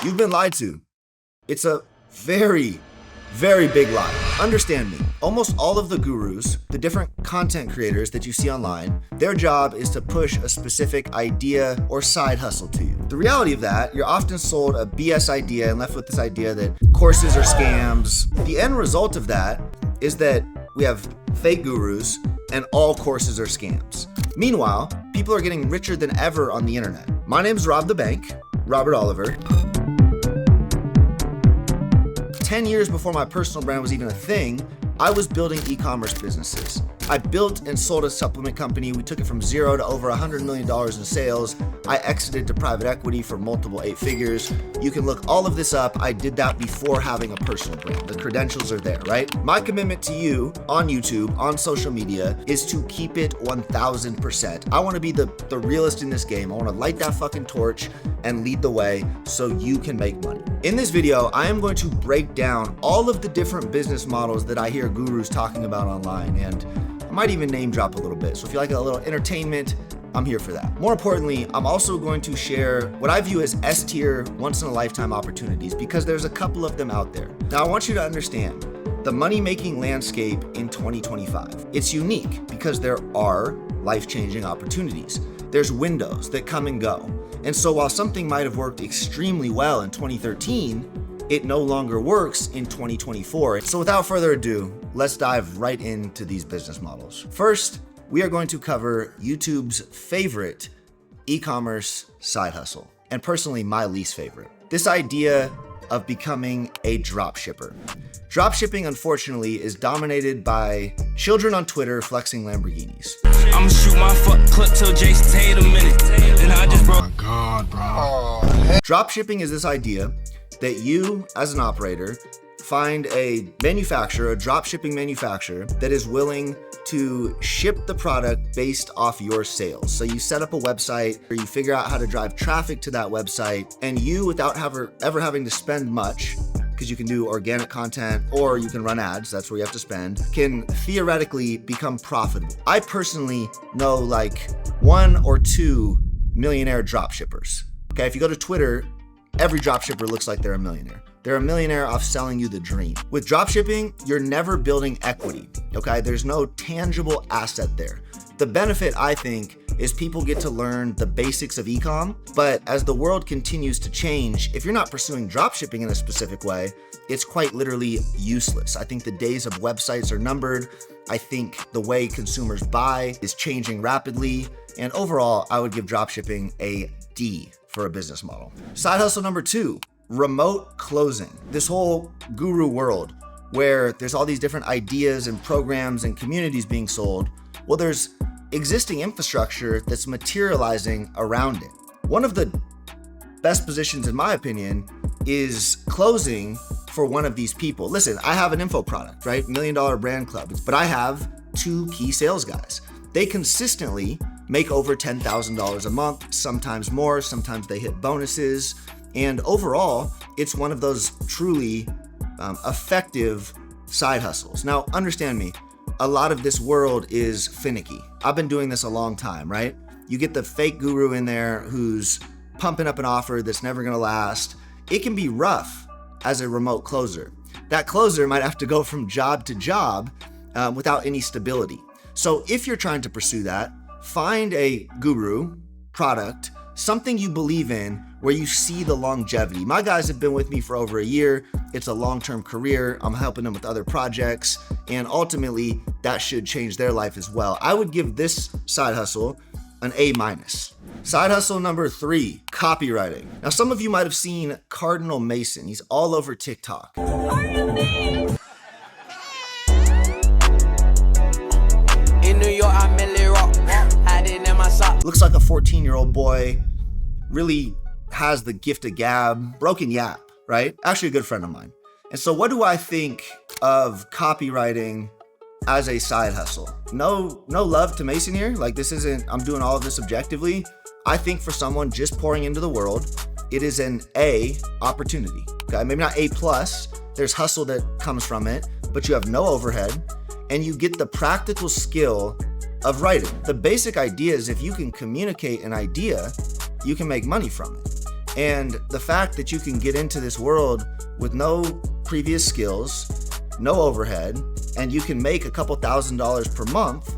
You've been lied to. It's a very, very big lie. Understand me. Almost all of the gurus, the different content creators that you see online, their job is to push a specific idea or side hustle to you. The reality of that, you're often sold a BS idea and left with this idea that courses are scams. The end result of that is that we have fake gurus and all courses are scams. Meanwhile, people are getting richer than ever on the internet. My name's Rob the Bank, Robert Oliver. 10 years before my personal brand was even a thing, I was building e-commerce businesses. I built and sold a supplement company. We took it from zero to over $100 million in sales. I exited to private equity for multiple 8 figures. You can look all of this up. I did that before having a personal brand. The credentials are there, right? My commitment to you on YouTube, on social media, is to keep it 1000%. I want to be the realest in this game. I want to light that fucking torch and lead the way so you can make money. In this video, I am going to break down all of the different business models that I hear gurus talking about online, and I might even name drop a little bit. So if you like a little entertainment, I'm here for that. More importantly, I'm also going to share what I view as S-tier, once-in-a-lifetime opportunities, because there's a couple of them out there. Now, I want you to understand the money-making landscape in 2025. It's unique because there are life-changing opportunities. There's windows that come and go. And so while something might have worked extremely well in 2013, it no longer works in 2024. So without further ado, let's dive right into these business models. First, we are going to cover YouTube's favorite e-commerce side hustle, and personally my least favorite. This idea of becoming a dropshipper. Dropshipping, unfortunately, is dominated by children on Twitter flexing Lamborghinis. I'ma shoot my fuck clip till Jason Tate a minute. And I just Oh my God, bro. Dropshipping is this idea that you, as an operator, find a manufacturer, a dropshipping manufacturer that is willing to ship the product based off your sales. So you set up a website, or you figure out how to drive traffic to that website, and you, without ever having to spend much, because you can do organic content or you can run ads, that's where you have to spend, can theoretically become profitable. I personally know like 1 or 2 millionaire dropshippers. Okay, if you go to Twitter, every dropshipper looks like they're a millionaire. They're a millionaire off selling you the dream. With dropshipping, you're never building equity, okay? There's no tangible asset there. The benefit, I think, is people get to learn the basics of e-com, but as the world continues to change, if you're not pursuing dropshipping in a specific way, it's quite literally useless. I think the days of websites are numbered. I think the way consumers buy is changing rapidly, and overall, I would give dropshipping a D for a business model. Side hustle number 2, remote closing. This whole guru world where there's all these different ideas and programs and communities being sold, well, there's existing infrastructure that's materializing around it. One of the best positions, in my opinion, is closing for one of these people. Listen, I have an info product, right? $1 Million Brand Club, but I have 2 key sales guys. They consistently make over $10,000 a month, sometimes more, sometimes they hit bonuses. And overall, it's one of those truly effective side hustles. Now, understand me, a lot of this world is finicky. I've been doing this a long time, right? You get the fake guru in there who's pumping up an offer that's never gonna last. It can be rough as a remote closer. That closer might have to go from job to job without any stability. So if you're trying to pursue that, find a guru, product, something you believe in where you see the longevity. My guys have been with me for over a year. It's a long-term career. I'm helping them with other projects, and ultimately that should change their life as well. I would give this side hustle an A-. Side hustle number 3, copywriting. Now, some of you might have seen Cardinal Mason. He's all over TikTok. in New York, I merely rock. Hiding in my sock. Looks like a 14-year-old boy, really has the gift of gab, broken yap, right? Actually a good friend of mine. And so what do I think of copywriting as a side hustle? No love to Mason here. Like, this isn't, I'm doing all of this objectively. I think for someone just pouring into the world, it is an A opportunity. Okay, maybe not A+, there's hustle that comes from it, but you have no overhead and you get the practical skill of writing. The basic idea is if you can communicate an idea, you can make money from it. And the fact that you can get into this world with no previous skills, no overhead, and you can make a couple $1,000s per month,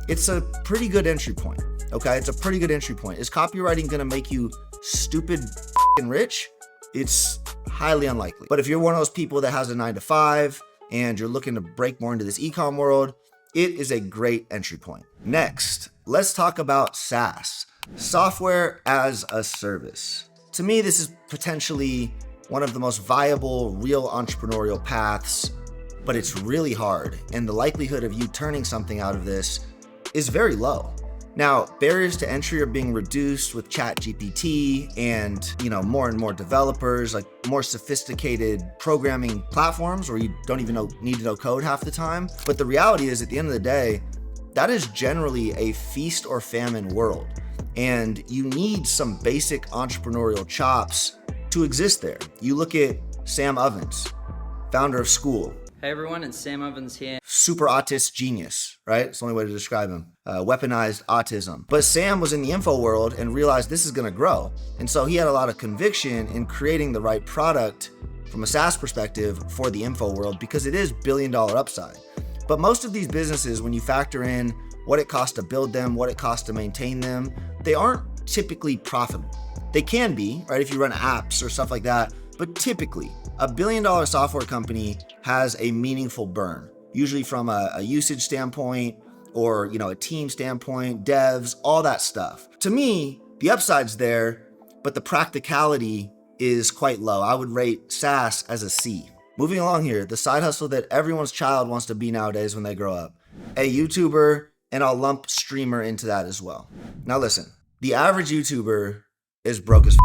it's a pretty good entry point, okay? It's a pretty good entry point. Is copywriting gonna make you stupid f***ing rich? It's highly unlikely. But if you're one of those people that has a 9-to-5 and you're looking to break more into this e-com world, it is a great entry point. Next, let's talk about SaaS, software as a service. To me, this is potentially one of the most viable, real entrepreneurial paths, but it's really hard. And the likelihood of you turning something out of this is very low. Now, barriers to entry are being reduced with ChatGPT and, more and more developers, like more sophisticated programming platforms where you don't even need to know code half the time. But the reality is, at the end of the day, that is generally a feast or famine world. And you need some basic entrepreneurial chops to exist there. You look at Sam Ovens, founder of Skool. Hey everyone, it's Sam Ovens here. Super autist genius, right? It's the only way to describe him. Weaponized autism. But Sam was in the info world and realized this is gonna grow. And so he had a lot of conviction in creating the right product from a SaaS perspective for the info world, because it is billion-dollar upside. But most of these businesses, when you factor in what it costs to build them, what it costs to maintain them, they aren't typically profitable. They can be, right, if you run apps or stuff like that, but typically, a billion-dollar software company has a meaningful burn, usually from a usage standpoint or a team standpoint, devs, all that stuff. To me, the upside's there, but the practicality is quite low. I would rate SaaS as a C. Moving along here, the side hustle that everyone's child wants to be nowadays when they grow up. A YouTuber, and I'll lump streamer into that as well. Now listen, the average YouTuber is broke as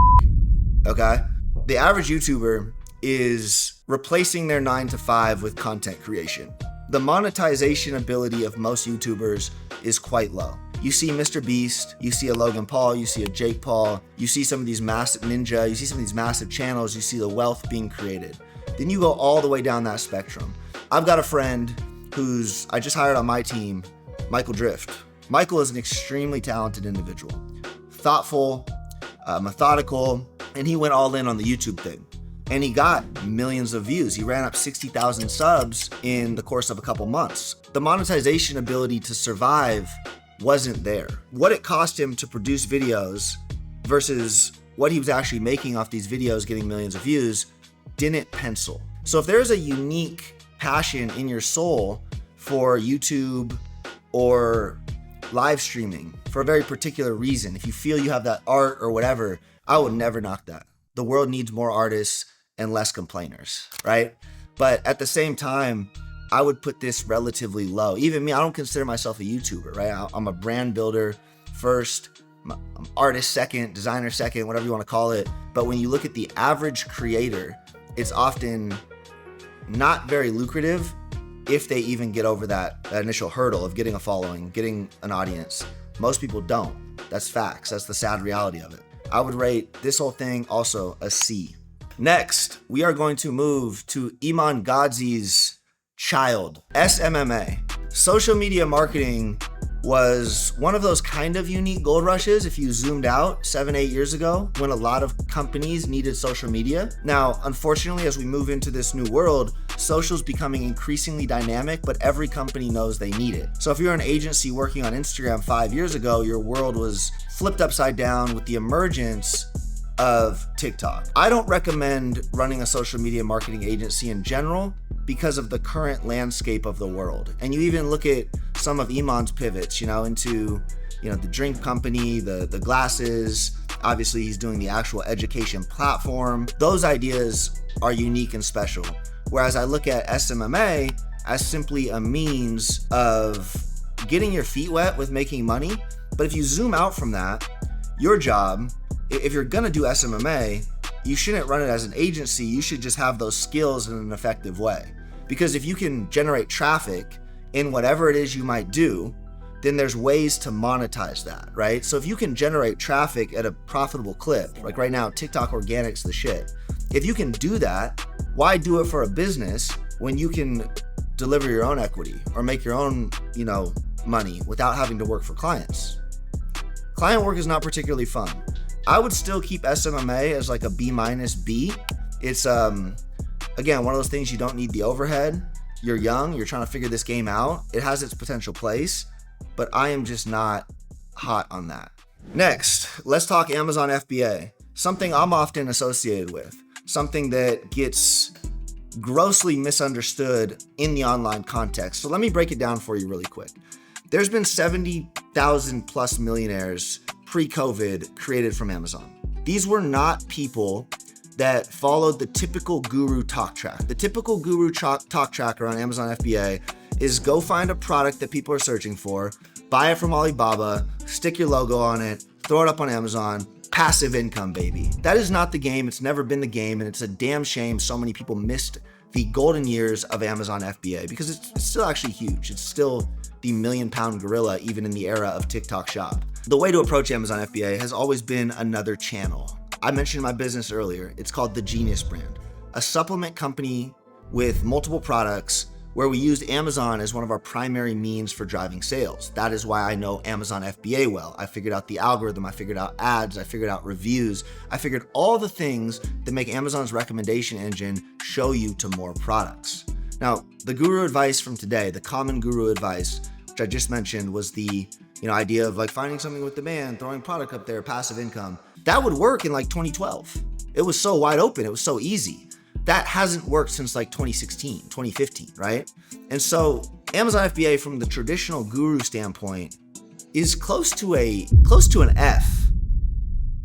okay? The average YouTuber is replacing their 9-to-5 with content creation. The monetization ability of most YouTubers is quite low. You see Mr. Beast, you see a Logan Paul, you see a Jake Paul, you see some of these massive Ninja, you see some of these massive channels, you see the wealth being created. Then you go all the way down that spectrum. I've got a friend I just hired on my team, Michael Drift. Michael is an extremely talented individual, thoughtful, methodical, and he went all in on the YouTube thing. And he got millions of views. He ran up 60,000 subs in the course of a couple months. The monetization ability to survive wasn't there. What it cost him to produce videos versus what he was actually making off these videos getting millions of views didn't pencil. So if there's a unique passion in your soul for YouTube or live streaming for a very particular reason, if you feel you have that art or whatever, I would never knock that. The world needs more artists and less complainers, right? But at the same time, I would put this relatively low. Even me, I don't consider myself a YouTuber, right? I'm a brand builder first, I'm artist second, designer second, whatever you want to call it. But when you look at the average creator, it's often not very lucrative if they even get over that initial hurdle of getting a following, getting an audience. Most people don't. That's facts. That's the sad reality of it. I would rate this whole thing also a C. Next, we are going to move to Iman Gadzhi's child, SMMA. Social media marketing was one of those kind of unique gold rushes if you zoomed out 7-8 years ago when a lot of companies needed social media. Now, unfortunately, as we move into this new world, social's becoming increasingly dynamic, but every company knows they need it. So if you're an agency working on Instagram 5 years ago, your world was flipped upside down with the emergence of TikTok. I don't recommend running a social media marketing agency in general because of the current landscape of the world. And you even look at some of Iman's pivots, into, the drink company, the glasses. Obviously, he's doing the actual education platform. Those ideas are unique and special. Whereas I look at SMMA as simply a means of getting your feet wet with making money. But if you zoom out from that, your job, if you're gonna do SMMA, you shouldn't run it as an agency. You should just have those skills in an effective way. Because if you can generate traffic in whatever it is you might do, then there's ways to monetize that, right? So if you can generate traffic at a profitable clip, like right now, TikTok organic's the shit. If you can do that, why do it for a business when you can deliver your own equity or make your own, money without having to work for clients? Client work is not particularly fun. I would still keep SMMA as like a B-B. It's, again, one of those things you don't need the overhead. You're young, you're trying to figure this game out. It has its potential place, but I am just not hot on that. Next, let's talk Amazon FBA, something I'm often associated with, something that gets grossly misunderstood in the online context. So let me break it down for you really quick. There's been 70,000 plus millionaires pre-COVID created from Amazon. These were not people that followed the typical guru talk track. The typical guru talk track around Amazon FBA is go find a product that people are searching for, buy it from Alibaba, stick your logo on it, throw it up on Amazon, passive income, baby. That is not the game. It's never been the game. And it's a damn shame so many people missed the golden years of Amazon FBA because it's still actually huge. It's still the $1 million gorilla, even in the era of TikTok Shop. The way to approach Amazon FBA has always been another channel. I mentioned my business earlier. It's called the Genius Brand, a supplement company with multiple products where we used Amazon as one of our primary means for driving sales. That is why I know Amazon FBA well. I figured out the algorithm, I figured out ads, I figured out reviews, I figured all the things that make Amazon's recommendation engine show you to more products. Now, the guru advice from today, the common guru advice, which I just mentioned, was the idea of like finding something with demand, throwing product up there, passive income. That would work in like 2012. It was so wide open, it was so easy. That hasn't worked since like 2016, 2015, right? And so Amazon FBA from the traditional guru standpoint is close to an F,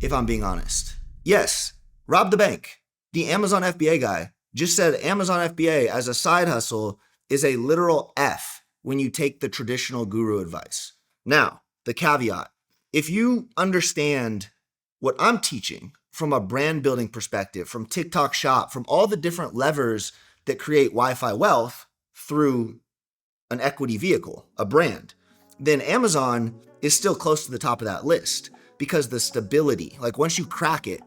if I'm being honest. Yes, rob the bank. The Amazon FBA guy just said Amazon FBA as a side hustle is a literal F when you take the traditional guru advice. Now, the caveat, if you understand what I'm teaching from a brand building perspective, from TikTok Shop, from all the different levers that create Wi-Fi wealth through an equity vehicle, a brand, then Amazon is still close to the top of that list because the stability, like once you crack it,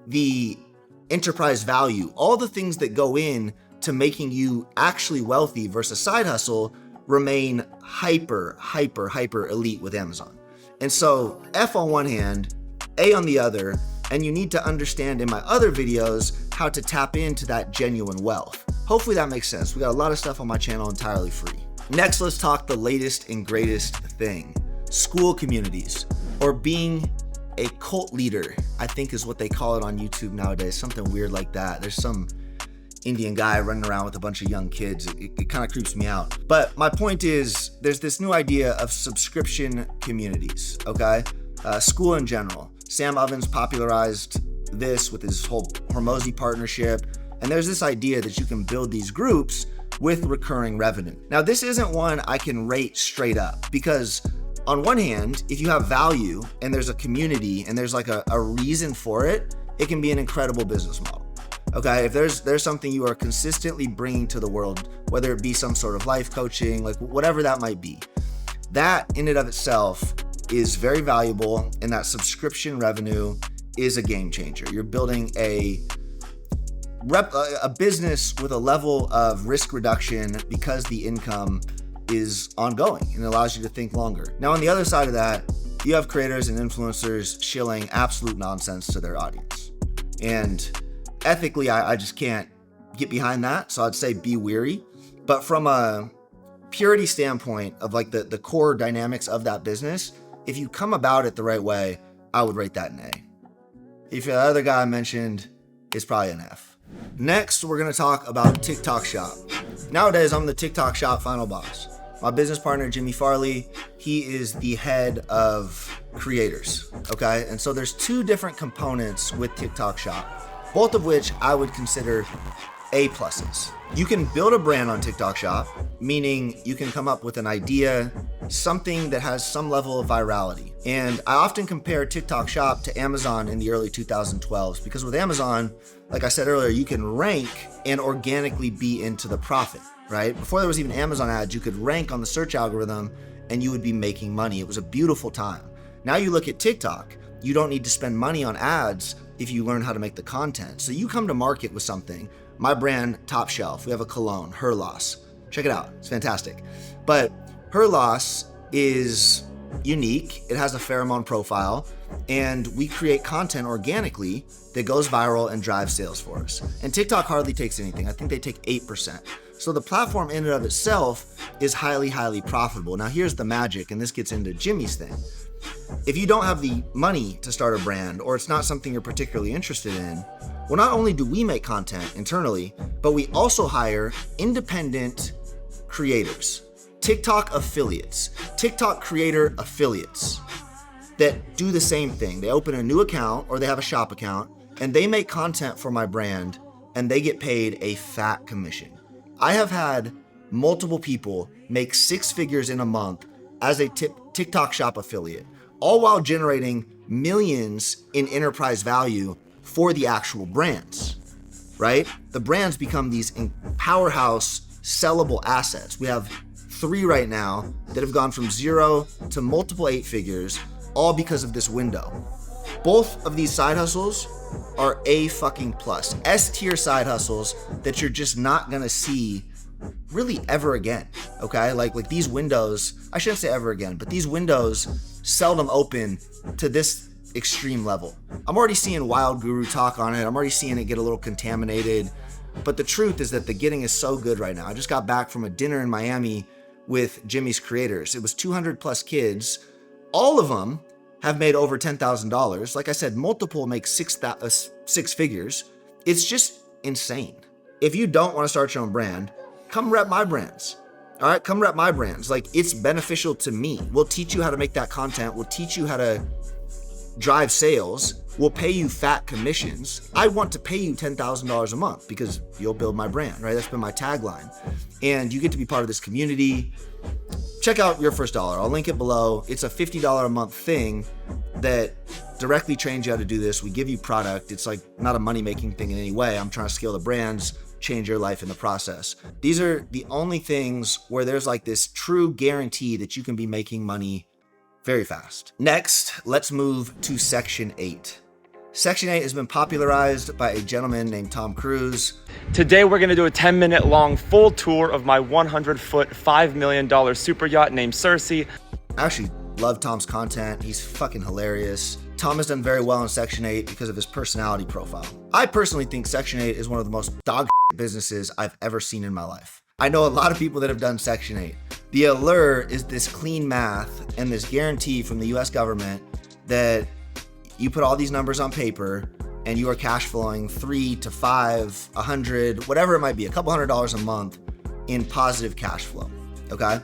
the enterprise value, all the things that go in to making you actually wealthy versus side hustle remain hyper elite with Amazon. And so F on one hand, A on the other, and you need to understand in my other videos how to tap into that genuine wealth. Hopefully that makes sense. We got a lot of stuff on my channel entirely free. Next, let's talk the latest and greatest thing. School communities, or being a cult leader, I think is what they call it on YouTube nowadays, something weird like that. There's some Indian guy running around with a bunch of young kids. It kind of creeps me out. But my point is, there's this new idea of subscription communities, okay? School in general. Sam Ovens popularized this with his whole Hormozi partnership. And there's this idea that you can build these groups with recurring revenue. Now, this isn't one I can rate straight up because on one hand, if you have value and there's a community and there's like a reason for it, it can be an incredible business model. Okay, if there's something you are consistently bringing to the world, whether it be some sort of life coaching, like whatever that might be, that in and of itself is very valuable, and that subscription revenue is a game changer. You're building a business with a level of risk reduction because the income is ongoing and it allows you to think longer. Now, on the other side of that, you have creators and influencers shilling absolute nonsense to their audience. And ethically, I just can't get behind that. So I'd say be wary. But from a purity standpoint of like the core dynamics of that business, if you come about it the right way, I would rate that an A. If the other guy I mentioned is probably an F. Next, we're gonna talk about TikTok Shop. Nowadays, I'm the TikTok Shop final boss. My business partner, Jimmy Farley, he is the head of creators, okay? And so there's two different components with TikTok Shop, both of which I would consider A pluses. You can build a brand on TikTok Shop, meaning you can come up with an idea, something that has some level of virality. And I often compare TikTok Shop to Amazon in the early 2012s because with Amazon, like I said earlier, you can rank and organically be into the profit, right? Before there was even Amazon ads, you could rank on the search algorithm and you would be making money. It was a beautiful time. Now you look at TikTok, you don't need to spend money on ads if you learn how to make the content. So you come to market with something. My brand, Top Shelf, we have a cologne, Her Loss. Check it out, it's fantastic. But Her Loss is unique. It has a pheromone profile. and we create content organically that goes viral and drives sales for us. And TikTok hardly takes anything. I think they take 8%. So the platform in and of itself is highly, highly profitable. Now here's the magic, and this gets into Jimmy's thing. If you don't have the money to start a brand, or it's not something you're particularly interested in, well, not only do we make content internally, but we also hire independent creators, TikTok affiliates, TikTok creator affiliates that do the same thing. They open a new account or they have a shop account and they make content for my brand and they get paid a fat commission. I have had multiple people make 6 figures in a month as a TikTok shop affiliate, all while generating millions in enterprise value for the actual brands, right? The brands become these powerhouse sellable assets. We have 3 right now that have gone from 0 to multiple 8 figures, all because of this window. Both of these side hustles are A fucking plus, S-tier side hustles that you're just not gonna see really ever again, okay? Like these windows, I shouldn't say ever again, but these windows seldom open to this extreme level. I'm already seeing Wild Guru talk on it. I'm already seeing it get a little contaminated. But the truth is that the getting is so good right now. I just got back from a dinner in Miami with Jimmy's creators. It was 200 plus kids. All of them have made over $10,000. Like I said, multiple make 6 figures. It's just insane. If you don't want to start your own brand, come rep my brands. All right, come rep my brands. Like, it's beneficial to me. We'll teach you how to make that content. We'll teach you how to drive sales. We'll pay you fat commissions. I want to pay you $10,000 a month because you'll build my brand, right? That's been my tagline. And you get to be part of this community. Check out Your First Dollar. I'll link it below. It's a $50 a month thing that directly trains you how to do this. We give you product. It's like not a money-making thing in any way. I'm trying to scale the brands, change your life in the process. These are the only things where there's like this true guarantee that you can be making money very fast. Next, let's move to Section 8. Section 8 has been popularized by a gentleman named Tom Cruise. Today, we're gonna do a 10-minute long full tour of my 100-foot, $5 million super yacht named Cersei. I actually love Tom's content. He's fucking hilarious. Tom has done very well in Section 8 because of his personality profile. I personally think Section 8 is one of the most dog businesses I've ever seen in my life. I know a lot of people that have done Section 8. The allure is this clean math and this guarantee from the US government that you put all these numbers on paper and you are cash flowing 3 to 5, 100, whatever it might be, a couple $100 a month in positive cash flow, okay?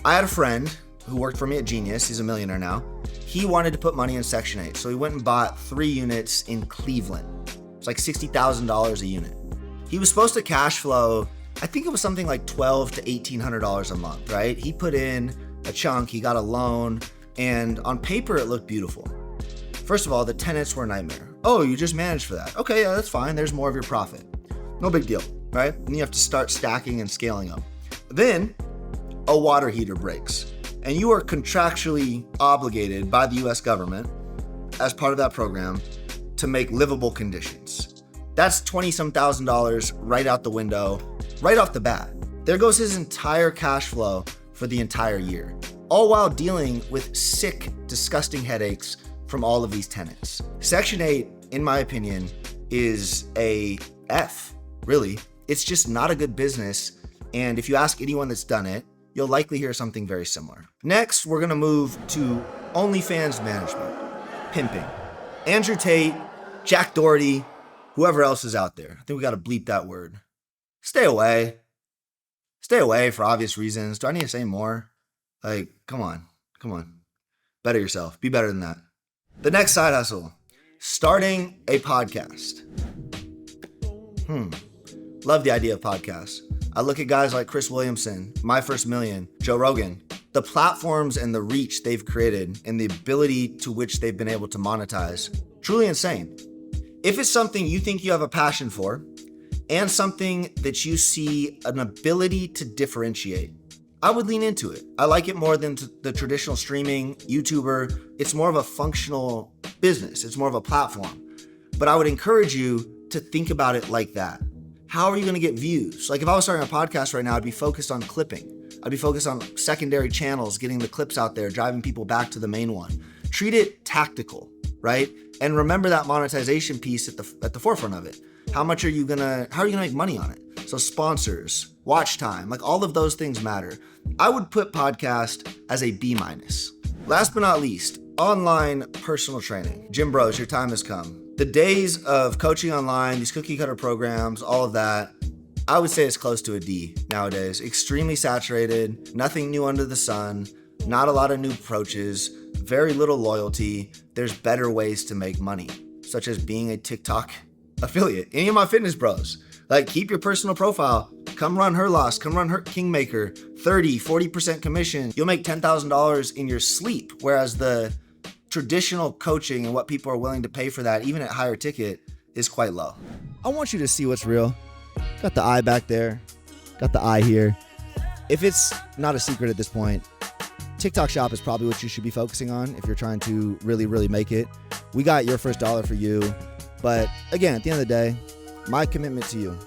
I had a friend who worked for me at Genius. He's a millionaire now. He wanted to put money in Section 8, so he went and bought 3 units in Cleveland. It's like $60,000 a unit. He was supposed to cash flow, I think it was something like $1,200 to $1,800 a month, right? He put in a chunk, he got a loan, and on paper it looked beautiful. First of all, the tenants were a nightmare. Oh, you just managed for that. Okay, yeah, that's fine. There's more of your profit. No big deal, right? And you have to start stacking and scaling up. Then a water heater breaks, and you are contractually obligated by the US government as part of that program to make livable conditions. That's $20-some thousand right out the window, right off the bat. There goes his entire cash flow for the entire year, all while dealing with sick, disgusting headaches from all of these tenants. Section 8, in my opinion, is a F, really. It's just not a good business, and if you ask anyone that's done it, you'll likely hear something very similar. Next, we're gonna move to OnlyFans management, pimping. Andrew Tate, Jack Doherty, whoever else is out there. I think we gotta bleep that word. Stay away. Stay away for obvious reasons. Do I need to say more? Like, come on. Better yourself. Be better than that. The next side hustle, starting a podcast. Love the idea of podcasts. I look at guys like Chris Williamson, My First Million, Joe Rogan, the platforms and the reach they've created and the ability to which they've been able to monetize. Truly insane. If it's something you think you have a passion for and something that you see an ability to differentiate, I would lean into it. I like it more than the traditional streaming YouTuber. It's more of a functional business. It's more of a platform. But I would encourage you to think about it like that. How are you gonna get views? Like if I was starting a podcast right now, I'd be focused on clipping. I'd be focused on secondary channels, getting the clips out there, driving people back to the main one. Treat it tactical. right? And remember that monetization piece at the forefront of it. How are you gonna make money on it? So sponsors, watch time, like all of those things matter. I would put podcast as a B-. Last but not least, online personal training. Gym bros, your time has come. The days of coaching online, these cookie cutter programs, all of that, I would say it's close to a D nowadays. Extremely saturated, nothing new under the sun, not a lot of new approaches, very little loyalty. There's better ways to make money, such as being a TikTok affiliate. Any of my fitness bros, like keep your personal profile, come run Herloss, come run Kingmaker, 30-40% commission. You'll make $10,000 in your sleep, whereas the traditional coaching and what people are willing to pay for that, even at higher ticket, is quite low. I want you to see what's real. Got the eye back there, got the eye here. If it's not a secret at this point, TikTok Shop is probably what you should be focusing on if you're trying to really, really make it. We got your first dollar for you. But again, at the end of the day, my commitment to you,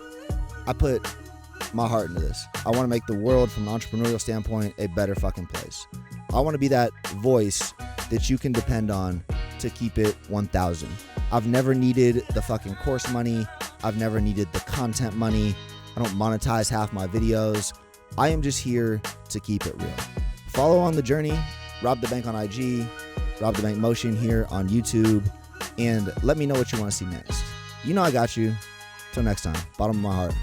I put my heart into this. I want to make the world from an entrepreneurial standpoint a better fucking place. I want to be that voice that you can depend on to keep it 1,000. I've never needed the fucking course money. I've never needed the content money. I don't monetize half my videos. I am just here to keep it real. Follow on the journey, Rob the Bank on IG, Rob the Bank Motion here on YouTube, and let me know what you want to see next. You know I got you. Till next time, bottom of my heart.